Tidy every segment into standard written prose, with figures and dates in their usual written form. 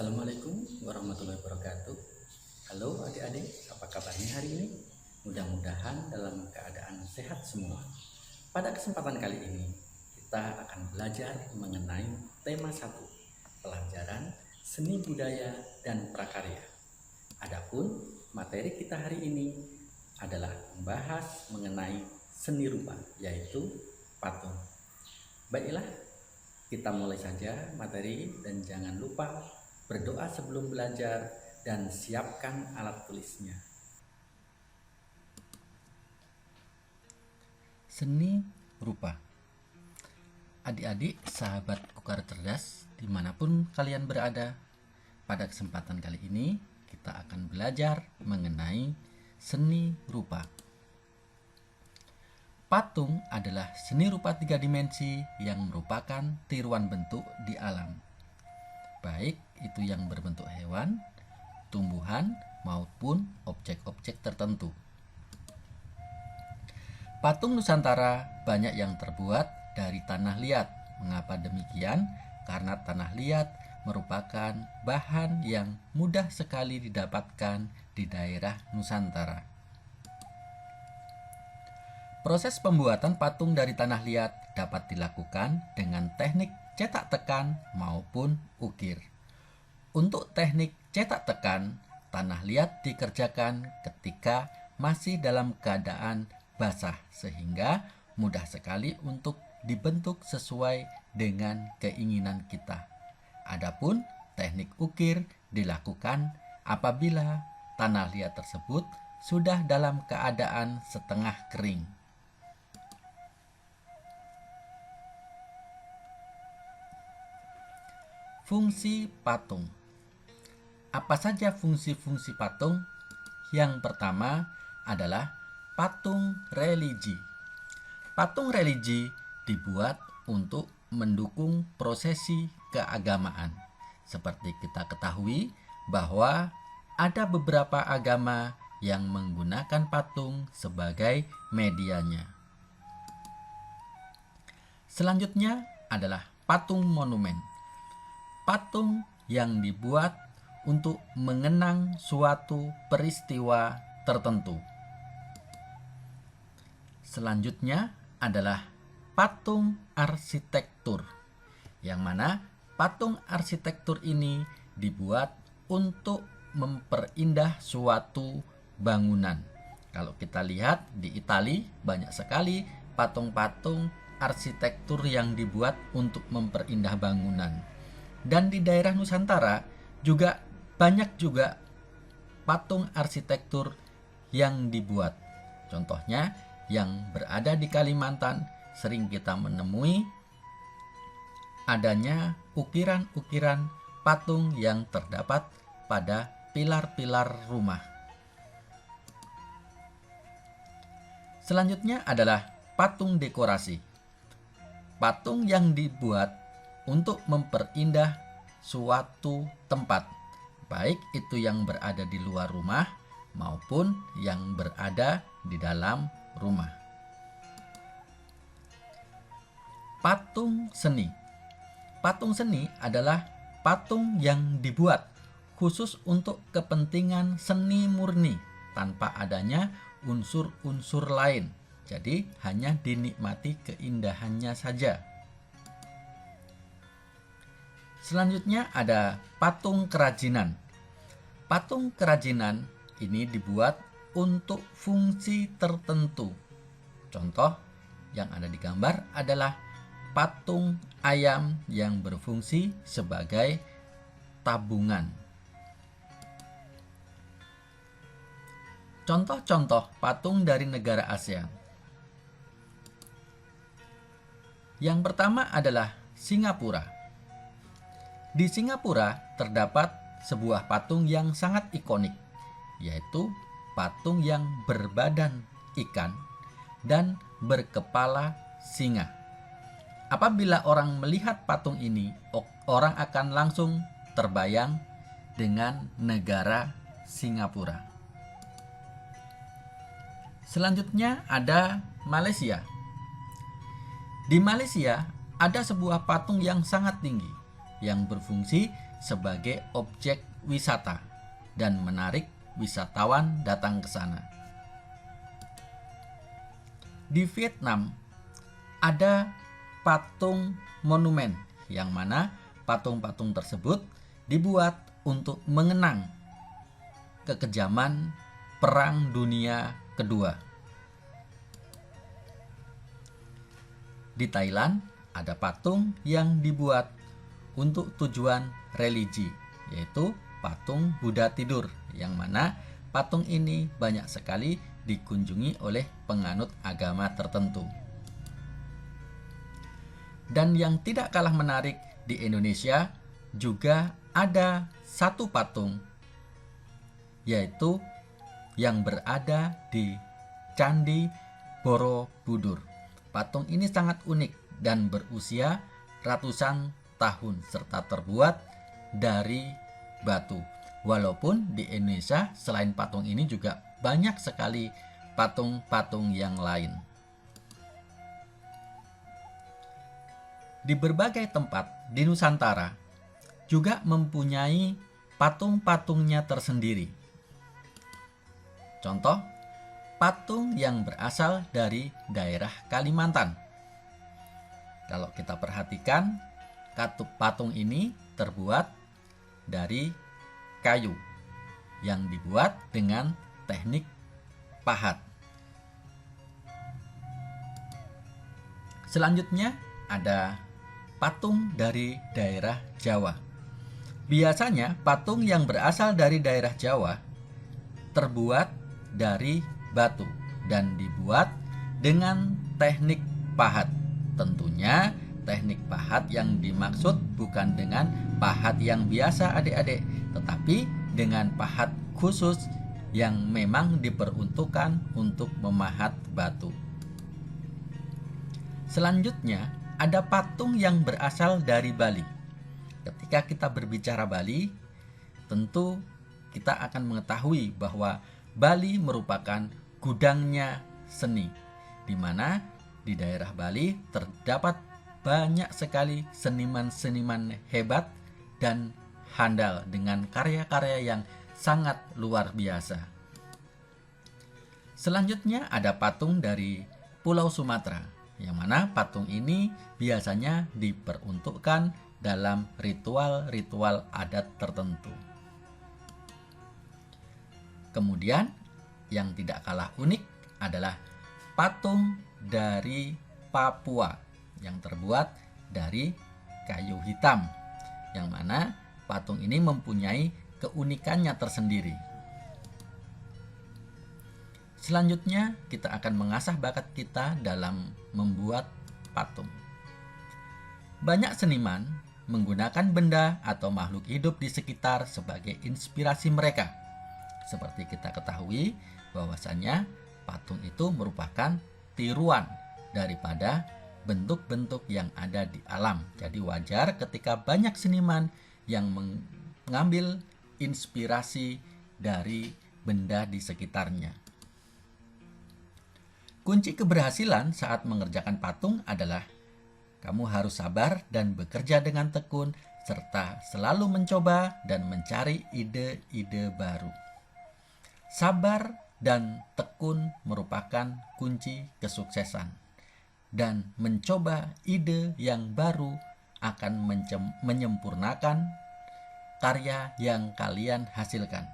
Assalamualaikum warahmatullahi wabarakatuh. Halo adik-adik, apa kabarnya hari ini? Mudah-mudahan dalam keadaan sehat semua. Pada kesempatan kali ini, kita akan belajar mengenai tema 1, pelajaran seni budaya dan prakarya. Adapun materi kita hari ini adalah membahas mengenai seni rupa, yaitu patung. Baiklah, kita mulai saja materi dan jangan lupa berdoa sebelum belajar dan siapkan alat tulisnya. Seni rupa. Adik-adik, sahabat Kukar Cerdas, dimanapun kalian berada, pada kesempatan kali ini kita akan belajar mengenai seni rupa. Patung adalah seni rupa 3 dimensi yang merupakan tiruan bentuk di alam, baik itu yang berbentuk hewan, tumbuhan, maupun objek-objek tertentu. Patung Nusantara banyak yang terbuat dari tanah liat. Mengapa demikian? Karena tanah liat merupakan bahan yang mudah sekali didapatkan di daerah Nusantara. Proses pembuatan patung dari tanah liat dapat dilakukan dengan teknik cetak tekan maupun ukir. Untuk teknik cetak tekan, tanah liat dikerjakan ketika masih dalam keadaan basah sehingga mudah sekali untuk dibentuk sesuai dengan keinginan kita. Adapun teknik ukir dilakukan apabila tanah liat tersebut sudah dalam keadaan setengah kering. Fungsi patung. Apa saja fungsi-fungsi patung? Yang pertama adalah patung religi. Patung religi dibuat untuk mendukung prosesi keagamaan. Seperti kita ketahui bahwa ada beberapa agama yang menggunakan patung sebagai medianya. Selanjutnya adalah patung monumen. Patung yang dibuat untuk mengenang suatu peristiwa tertentu. Selanjutnya adalah patung arsitektur, yang mana patung arsitektur ini dibuat untuk memperindah suatu bangunan. Kalau kita lihat di Italia banyak sekali patung-patung arsitektur yang dibuat untuk memperindah bangunan. Dan di daerah Nusantara banyak juga patung arsitektur yang dibuat. Contohnya yang berada di Kalimantan sering kita menemui adanya ukiran-ukiran patung yang terdapat pada pilar-pilar rumah. Selanjutnya adalah patung dekorasi. Patung yang dibuat untuk memperindah suatu tempat, baik itu yang berada di luar rumah maupun yang berada di dalam rumah. Patung seni. Patung seni adalah patung yang dibuat khusus untuk kepentingan seni murni tanpa adanya unsur-unsur lain. Jadi hanya dinikmati keindahannya saja. Selanjutnya ada patung kerajinan. Patung kerajinan ini dibuat untuk fungsi tertentu. Contoh yang ada di gambar adalah patung ayam yang berfungsi sebagai tabungan. Contoh-contoh patung dari negara ASEAN. Yang pertama adalah Singapura. Di Singapura terdapat sebuah patung yang sangat ikonik, yaitu patung yang berbadan ikan dan berkepala singa. Apabila orang melihat patung ini, orang akan langsung terbayang dengan negara Singapura. Selanjutnya ada Malaysia. Di Malaysia ada sebuah patung yang sangat tinggi yang berfungsi sebagai objek wisata dan menarik wisatawan datang ke sana. Di Vietnam ada patung monumen yang mana patung-patung tersebut dibuat untuk mengenang kekejaman Perang Dunia Kedua. Di Thailand ada patung yang dibuat untuk tujuan religi, yaitu patung Buddha tidur, yang mana patung ini banyak sekali dikunjungi oleh penganut agama tertentu. Dan yang tidak kalah menarik, di Indonesia juga ada satu patung, yaitu yang berada di Candi Borobudur. Patung ini sangat unik dan berusia ratusan tahun serta terbuat dari batu. Walaupun di Indonesia selain patung ini juga banyak sekali patung-patung yang lain. Di berbagai tempat di Nusantara juga mempunyai patung-patungnya tersendiri. Contoh, patung yang berasal dari daerah Kalimantan. Kalau kita perhatikan, patung ini terbuat dari kayu yang dibuat dengan teknik pahat. Selanjutnya ada patung dari daerah Jawa. Biasanya patung yang berasal dari daerah Jawa terbuat dari batu dan dibuat dengan teknik pahat. Tentunya teknik pahat yang dimaksud bukan dengan pahat yang biasa adik-adik, tetapi dengan pahat khusus yang memang diperuntukkan untuk memahat batu. Selanjutnya ada patung yang berasal dari Bali. Ketika kita berbicara Bali, tentu kita akan mengetahui bahwa Bali merupakan gudangnya seni, di mana di daerah Bali terdapat banyak sekali seniman-seniman hebat dan handal dengan karya-karya yang sangat luar biasa. Selanjutnya ada patung dari Pulau Sumatera, yang mana patung ini biasanya diperuntukkan dalam ritual-ritual adat tertentu. Kemudian yang tidak kalah unik adalah patung dari Papua yang terbuat dari kayu hitam, yang mana patung ini mempunyai keunikannya tersendiri. Selanjutnya kita akan mengasah bakat kita dalam membuat patung. Banyak seniman menggunakan benda atau makhluk hidup di sekitar sebagai inspirasi mereka. Seperti kita ketahui bahwasannya patung itu merupakan tiruan daripada bentuk-bentuk yang ada di alam. Jadi wajar ketika banyak seniman yang mengambil inspirasi dari benda di sekitarnya. Kunci keberhasilan saat mengerjakan patung adalah kamu harus sabar dan bekerja dengan tekun, serta selalu mencoba dan mencari ide-ide baru. Sabar dan tekun merupakan kunci kesuksesan, dan mencoba ide yang baru akan menyempurnakan karya yang kalian hasilkan.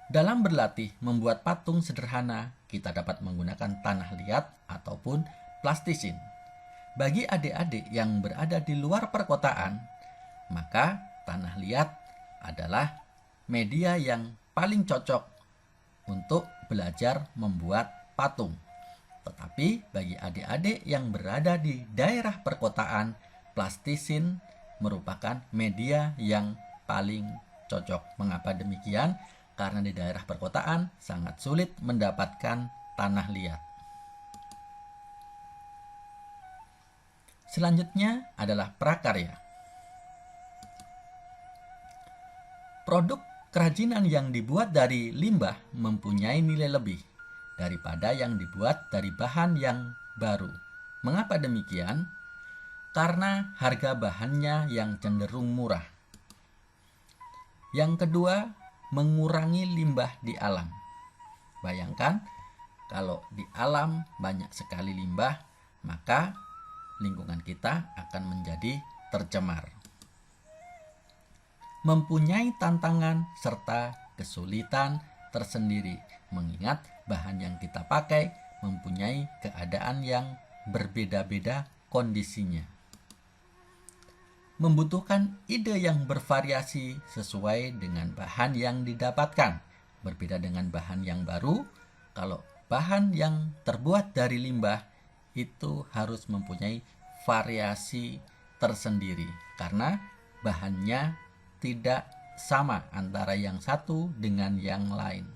Dalam berlatih membuat patung sederhana, kita dapat menggunakan tanah liat ataupun plastisin. Bagi adik-adik yang berada di luar perkotaan, maka tanah liat adalah media yang paling cocok untuk belajar membuat patung. Tetapi bagi adik-adik yang berada di daerah perkotaan, plastisin merupakan media yang paling cocok. Mengapa demikian? Karena di daerah perkotaan sangat sulit mendapatkan tanah liat. Selanjutnya adalah prakarya. Produk kerajinan yang dibuat dari limbah mempunyai nilai lebih daripada yang dibuat dari bahan yang baru. Mengapa demikian? karena harga bahannya yang cenderung murah. Yang kedua, mengurangi limbah di alam. Bayangkan kalau di alam banyak sekali limbah, maka lingkungan kita akan menjadi tercemar. Mempunyai tantangan serta kesulitan tersendiri, mengingat bahan yang kita pakai mempunyai keadaan yang berbeda-beda kondisinya. Membutuhkan ide yang bervariasi sesuai dengan bahan yang didapatkan. Berbeda dengan bahan yang baru, kalau bahan yang terbuat dari limbah itu harus mempunyai variasi tersendiri karena bahannya tidak sama antara yang satu dengan yang lain.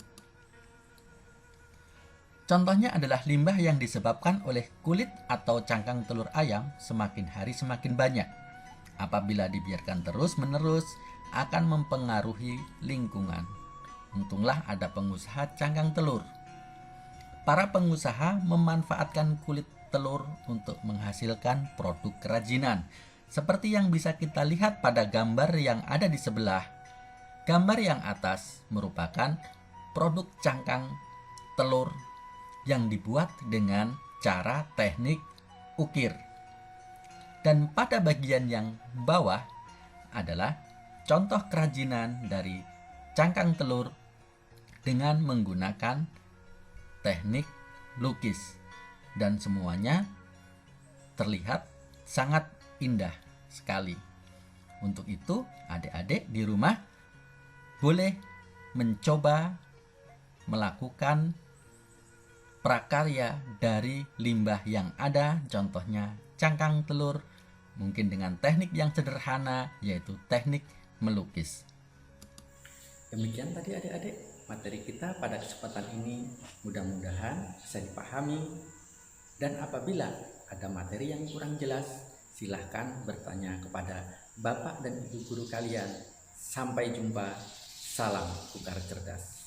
Contohnya adalah limbah yang disebabkan oleh kulit atau cangkang telur ayam semakin hari semakin banyak. Apabila dibiarkan terus-menerus akan mempengaruhi lingkungan. Untunglah ada pengusaha cangkang telur. Para pengusaha memanfaatkan kulit telur untuk menghasilkan produk kerajinan. Seperti yang bisa kita lihat pada gambar yang ada di sebelah. Gambar yang atas merupakan produk cangkang telur yang dibuat dengan cara teknik ukir. Dan pada bagian yang bawah adalah contoh kerajinan dari cangkang telur dengan menggunakan teknik lukis. Dan semuanya terlihat sangat indah sekali. Untuk itu, adik-adik di rumah boleh mencoba melakukan prakarya dari limbah yang ada, contohnya cangkang telur, mungkin dengan teknik yang sederhana, yaitu teknik melukis. Demikian tadi adik-adik materi kita pada kesempatan ini, mudah-mudahan bisa dipahami. Dan apabila ada materi yang kurang jelas, silahkan bertanya kepada Bapak dan Ibu guru kalian. Sampai jumpa, salam Ukar Cerdas.